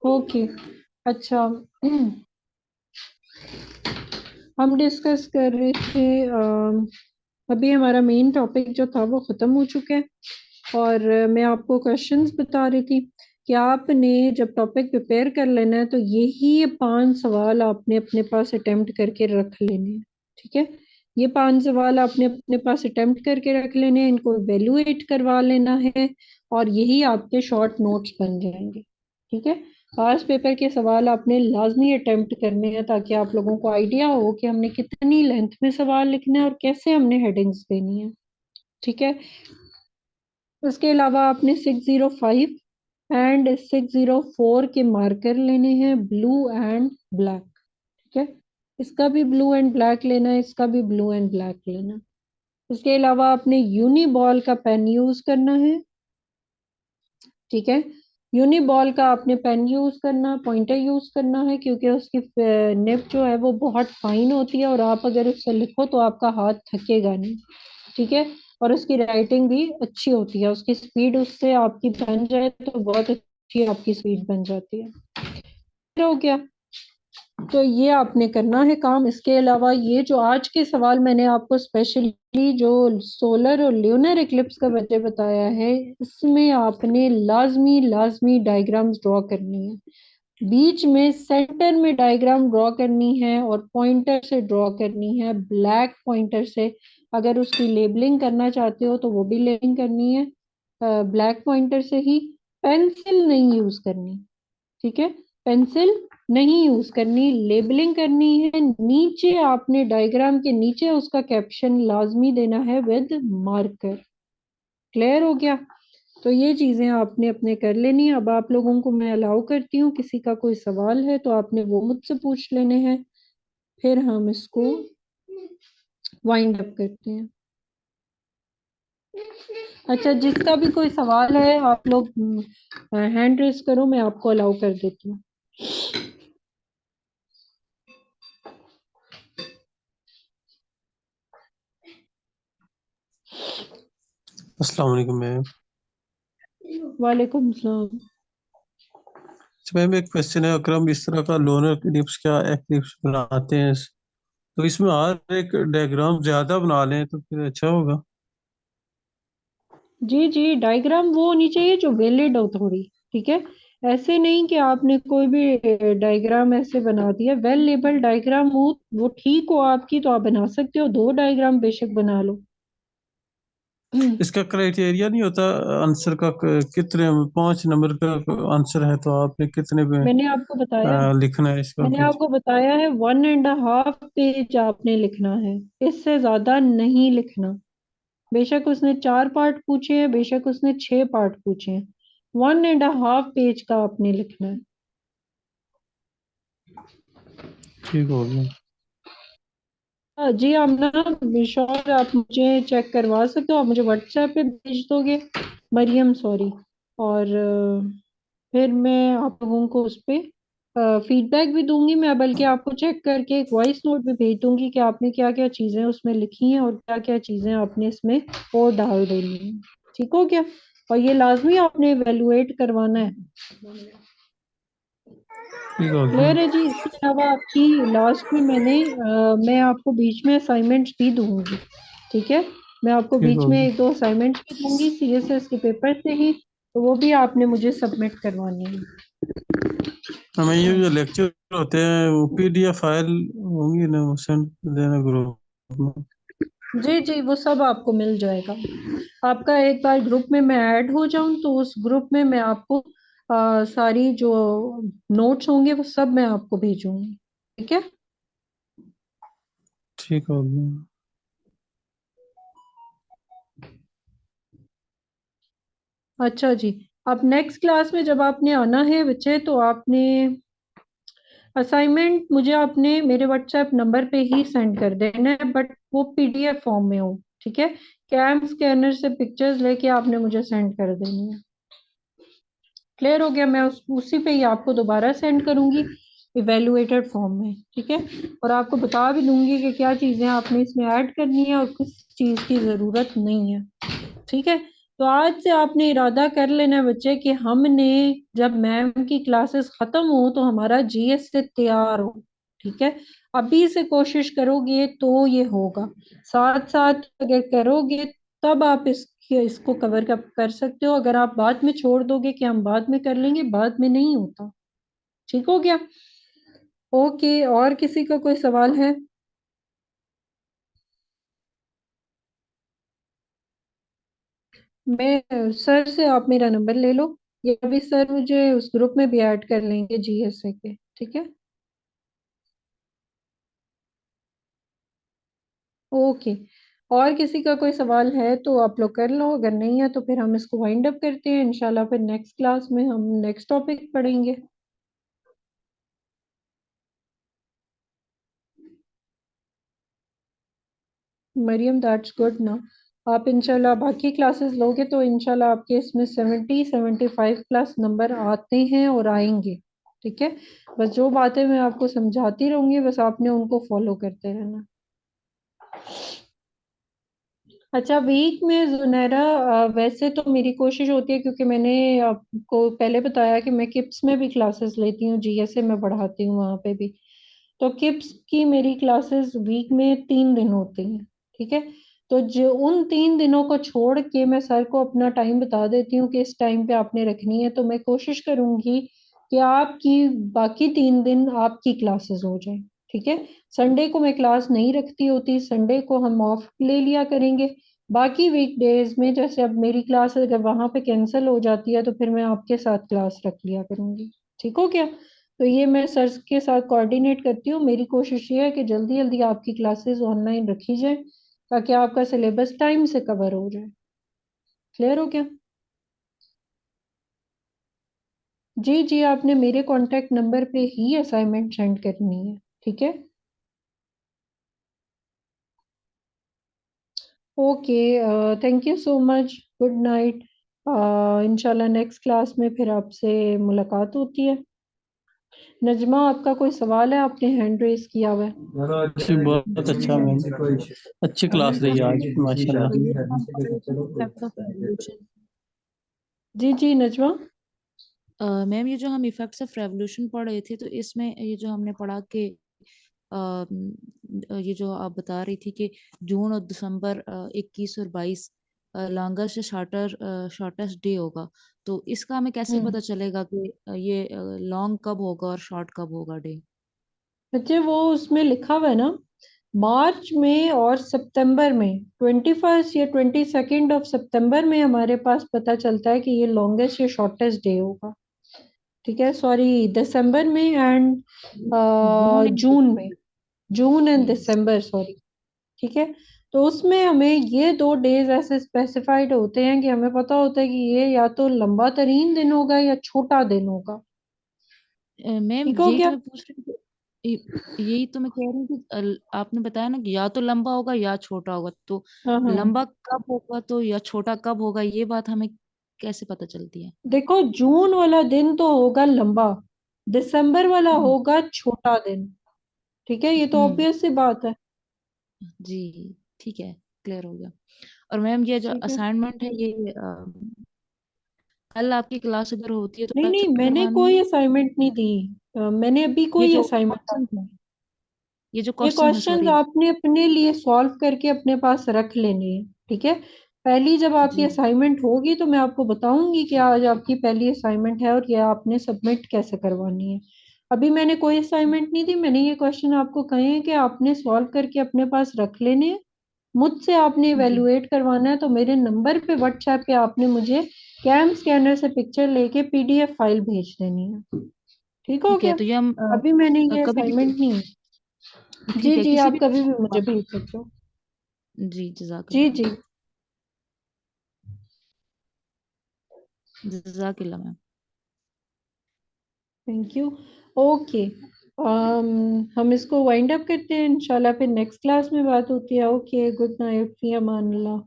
Okay. अच्छा। हम discuss कर रहे थे अभी हमारा मेन टॉपिक जो था वो ख़त्म हो चुका है। और मैं आपको क्वेश्चंस बता रही थी कि आपने जब टॉपिक प्रिपेयर कर लेना है तो यही 5 सवाल आपने अपने पास अटेम्प्ट करके रख लेने हैं। ठीक है, ये 5 सवाल आपने अपने पास अटेम्प्ट करके रख लेने हैं, इनको इवेलुएट करवा लेना है और यही आपके शॉर्ट नोट्स बन जाएंगे। ठीक है, पास पेपर के सवाल आपने लाजमी अटेम्प्ट करने हैं ताकि आप लोगों को आइडिया हो कि हमने कितनी लेंथ में सवाल लिखना है और कैसे हमने हेडिंग्स देनी है। ठीक है, उसके अलावा आपने 605 एंड 604 के मार्कर लेने हैं, ब्लू एंड ब्लैक। ठीक है, इसका भी ब्लू एंड ब्लैक लेना है, इसका भी ब्लू एंड ब्लैक लेना है। इसके अलावा आपने यूनिबॉल का पेन यूज करना है। ठीक है, यूनिबॉल का आपने पेन यूज करना, पॉइंटर यूज करना है क्योंकि उसकी निब जो है वो बहुत फाइन होती है और आप अगर उससे लिखो तो आपका हाथ थकेगा नहीं। ठीक है, और उसकी राइटिंग भी अच्छी होती है, उसकी स्पीड उससे आपकी बन जाए तो बहुत अच्छी आपकी स्पीड बन जाती है। हो गया, तो ये आपने करना है काम। इसके अलावा ये जो आज के सवाल मैंने आपको स्पेशली जो सोलर और ल्यूनर इक्लिप्स का वजह बताया है, इसमें आपने लाजमी लाजमी डायग्राम्स ड्रॉ करनी है। बीच में सेंटर में डायग्राम ड्रॉ करनी है और पॉइंटर से ड्रॉ करनी है, ब्लैक पॉइंटर से। अगर उसकी लेबलिंग करना चाहते हो तो वो भी लेबलिंग करनी है ब्लैक पॉइंटर से ही। पेंसिल नहीं यूज करनी। ठीक है, पेंसिल नहीं यूज करनी, लेबलिंग करनी है। नीचे आपने डायग्राम के नीचे उसका कैप्शन लाजमी देना है विद मार्कर। क्लियर हो गया? तो ये चीजें आपने अपने कर लेनी है। अब आप लोगों को मैं अलाउ करती हूँ, किसी का कोई सवाल है तो आपने वो मुझसे पूछ लेने हैं, फिर हम इसको वाइंड अप करते हैं। अच्छा, जिसका भी कोई सवाल है आप लोग हैंड रेस करो, मैं आपको अलाउ कर देती हूँ। अस्सलाम वालेकुम मैम। वालेकुम सलाम। मैम एक क्वेश्चन है, अगर हम इस तरह का लोनर क्लिप्स क्या एक्लिप्स बनाते हैं तो इसमें हर एक डायग्राम ज्यादा बना लें तो फिर अच्छा होगा। जी जी, डायग्राम वो होनी चाहिए जो वैलिड हो थोड़ी। ठीक है, ऐसे नहीं कि आपने कोई भी डायग्राम ऐसे बना दिया। वेल लेबल डायग्राम हो, वो ठीक हो आपकी तो आप बना सकते हो, 2 डायग्राम बेशक बना लो। इसका क्राइटेरिया नहीं होता आंसर का, कितने 5 नंबर का आंसर है तो आपने कितने पे मैंने आपको बताया लिखना है इसका मैंने कुछ। आपको बताया है 1.5 पेज आपने लिखना है, इससे ज्यादा नहीं लिखना। बेशक उसने 4 पार्ट पूछे हैं, बेशक उसने 6 पार्ट पूछे हैं, 1.5 पेज का आपने लिखना है। ठीक हो गया। जी, आप ना श्योर आप मुझे चेक करवा सकते हो, आप मुझे व्हाट्सएप पे भेज दोगे मरियम, सॉरी। और फिर मैं आप लोगों को उस पे फीडबैक भी दूंगी। मैं बल्कि आपको चेक करके एक वॉइस नोट भी भेज दूंगी कि आपने क्या क्या चीज़ें उसमें लिखी हैं और क्या क्या चीज़ें आपने इसमें और डाल देनी है। ठीक हो गया? और ये लाजमी आपने एवेलुएट करवाना है। ठीक हो गया। क्लियर है जी? इसके अलावा आपकी लास्ट में मैं आपको बीच में असाइनमेंट्स भी दूंगी। ठीक है, मैं आपको ठीक बीच हो में गया। 1-2 असाइनमेंट्स भी दूंगी सीएसएस के पेपर से ही, तो वो भी आपने मुझे सबमिट करवानी है। हमें ये जो लेक्चर होते हैं वो पीडीएफ फाइल होंगी ना, वो सेंड देना ग्रुप में। जी जी, वो सब आपको मिल जाएगा। आपका एक बार ग्रुप में मैं ऐड हो जाऊं तो उस ग्रुप में मैं आपको सारी जो नोट्स होंगे वो सब मैं आपको भेजूंगी। ठीक है? ठीक हो गया। अच्छा जी, अब नेक्स्ट क्लास में जब आपने आना है बच्चे तो आपने असाइनमेंट मुझे आपने मेरे व्हाट्सएप नंबर पे ही सेंड कर देना है, बट वो पीडीएफ फॉर्म में हो। ठीक है, कैम स्कैनर से पिक्चर्स लेके आपने मुझे सेंड कर देनी है। क्लियर हो गया? मैं उसी पे ही आपको दोबारा सेंड करूंगी इवेलुएटेड फॉर्म में। ठीक है, और आपको बता भी दूंगी कि क्या चीज़ें आपने इसमें ऐड करनी है और किस चीज़ की ज़रूरत नहीं है। ठीक है, तो आज से आपने इरादा कर लेना है बच्चे कि हमने जब मैम की क्लासेस खत्म हो तो हमारा जीएस से तैयार हो। ठीक है, अभी से कोशिश करोगे तो ये होगा। साथ साथ अगर करोगे तब आप इसको कवर कर सकते हो। अगर आप बाद में छोड़ दोगे कि हम बाद में कर लेंगे, बाद में नहीं होता। ठीक हो गया? ओके, और किसी का कोई सवाल है? मैं सर से आप मेरा नंबर ले लो, या अभी सर मुझे उस ग्रुप में भी ऐड कर लेंगे जीएसए के। ठीक है, ओके। और किसी का कोई सवाल है तो आप लोग कर लो, अगर नहीं है तो फिर हम इसको वाइंड अप करते हैं। इंशाल्लाह फिर नेक्स्ट क्लास में हम नेक्स्ट टॉपिक पढ़ेंगे। मरियम, दैट्स गुड ना। आप इंशाल्लाह बाकी क्लासेस लोगे तो इंशाल्लाह आपके इसमें 75 प्लस नंबर आते हैं और आएंगे। ठीक है, बस जो बातें मैं आपको समझाती रहूंगी बस आपने उनको फॉलो करते रहना। अच्छा, वीक में जुनैरा, वैसे तो मेरी कोशिश होती है, क्योंकि मैंने आपको पहले बताया कि मैं किप्स में भी क्लासेस लेती हूँ, जीएसए में पढ़ाती हूँ वहाँ पे भी। तो किप्स की मेरी क्लासेस वीक में 3 दिन होती हैं। ठीक है, तो जो उन 3 दिनों को छोड़ के मैं सर को अपना टाइम बता देती हूँ कि इस टाइम पे आपने रखनी है, तो मैं कोशिश करूंगी कि आपकी बाकी 3 दिन आपकी क्लासेस हो जाए। ठीक है, संडे को मैं क्लास नहीं रखती होती, संडे को हम ऑफ ले लिया करेंगे। बाकी वीकडेज में जैसे अब मेरी क्लास अगर वहां पे कैंसिल हो जाती है तो फिर मैं आपके साथ क्लास रख लिया करूंगी। ठीक हो गया? तो ये मैं सर के साथ कोऑर्डिनेट करती हूँ। मेरी कोशिश ये है कि जल्दी जल्दी आपकी क्लासेस ऑनलाइन रखी जाए ताकि आपका सिलेबस टाइम से कवर हो जाए। क्लियर हो गया? जी जी, आपने मेरे कांटेक्ट नंबर पे ही असाइनमेंट सेंड करनी है। ठीक है, okay, thank you so much. Good night. इंशाल्लाह नेक्स्ट क्लास में फिर आपसे मुलाकात होती है। नजमा, आपका कोई सवाल है? आपने हैंड रेस किया हुआ है। जी बहुत अच्छा मैम, अच्छी क्लास रही आज माशाल्लाह। ये जो हम पढ़ रहे थे इफेक्ट ऑफ रेवोल्यूशन, जी जी नजमा। मैम ये जो हम इफेक्ट्स ऑफ रेवोल्यूशन पढ़ रहे थे, तो इसमें ये जो हमने पढ़ा कि ये जो आप बता रही थी कि जून और दिसंबर 21 और 22 लॉन्गेस्ट से शॉर्टेस्ट डे होगा, तो इसका हमें कैसे हम्म, पता चलेगा कि ये लॉन्ग कब होगा और शॉर्ट कब होगा डे? बच्चे वो उसमें लिखा हुआ है ना, मार्च में और सितंबर में, 21 या 22 ऑफ सितंबर में हमारे पास पता चलता है कि ये लॉन्गेस्ट या शॉर्टेस्ट डे होगा। ठीक है, सॉरी, दिसंबर में एंड जून एंड जून में, जून एंड यस। December, sorry. ठीक है, तो उसमें हमें ये 2 डेज ऐसे स्पेसिफाइड होते हैं कि हमें पता होता है कि ये या तो लंबा तरीन दिन होगा या छोटा दिन होगा। मैम ठीक हो यही तो गया? मैं पूछ रही थी यही तो मैं कह रही हूँ कि आपने बताया ना कि या तो लंबा होगा या छोटा होगा, तो हाँ हाँ, लंबा कब होगा तो या छोटा कब होगा, ये बात हमें कैसे पता चलती है? देखो जून वाला दिन तो होगा लंबा, दिसंबर वाला हम्म। होगा छोटा दिन। ठीक है, ये तो हम्म। ऑब्वियस सी बात है। जी ठीक है, क्लियर हो गया। और मैम ये जो ठीक है, असाइनमेंट है ये कल आपकी क्लास अगर होती है तो नहीं कल नहीं, से मैंने करवानी है? कोई असाइनमेंट नहीं दी। मैंने अभी ये कोई जो असाइनमेंट, क्वेश्चन है, ये जो ये क्वेश्चन है क्वेश्चंस सॉरी। आपने अपने लिए सॉल्व करके अपने पास रख लेने हैं। ठीक है, पहली जब आपकी जी असाइनमेंट होगी तो मैं आपको बताऊंगी कि आज आपकी पहली असाइनमेंट है और ये आपने सबमिट कैसे करवानी है। अभी मैंने कोई असाइनमेंट नहीं दी, मैंने ये क्वेश्चन आपको कहे हैं कि आपने सॉल्व करके अपने पास रख लेने हैं। मुझसे आपने जी इवेलुएट करवाना है तो मेरे नंबर पे व्हाट्सएप पे आपने मुझे कैम स्कैनर से पिक्चर लेके पीडीएफ फाइल भेज देनी है। ठीक हो ठीक है, गया? तो ये हम अभी मैंने ये कभी भी असाइनमेंट नहीं। जी ठीक है जी, किसी आप भी कभी भी मुझे भेज सकते हो। जी जी जजाकल्ला। जी, जजाकल्ला मैम। Thank you. ओके, हम इसको वाइंड अप करते हैं, इंशाल्लाह फिर नेक्स्ट क्लास में बात होती है। ओके, गुड नाइट, फी अमान अल्लाह।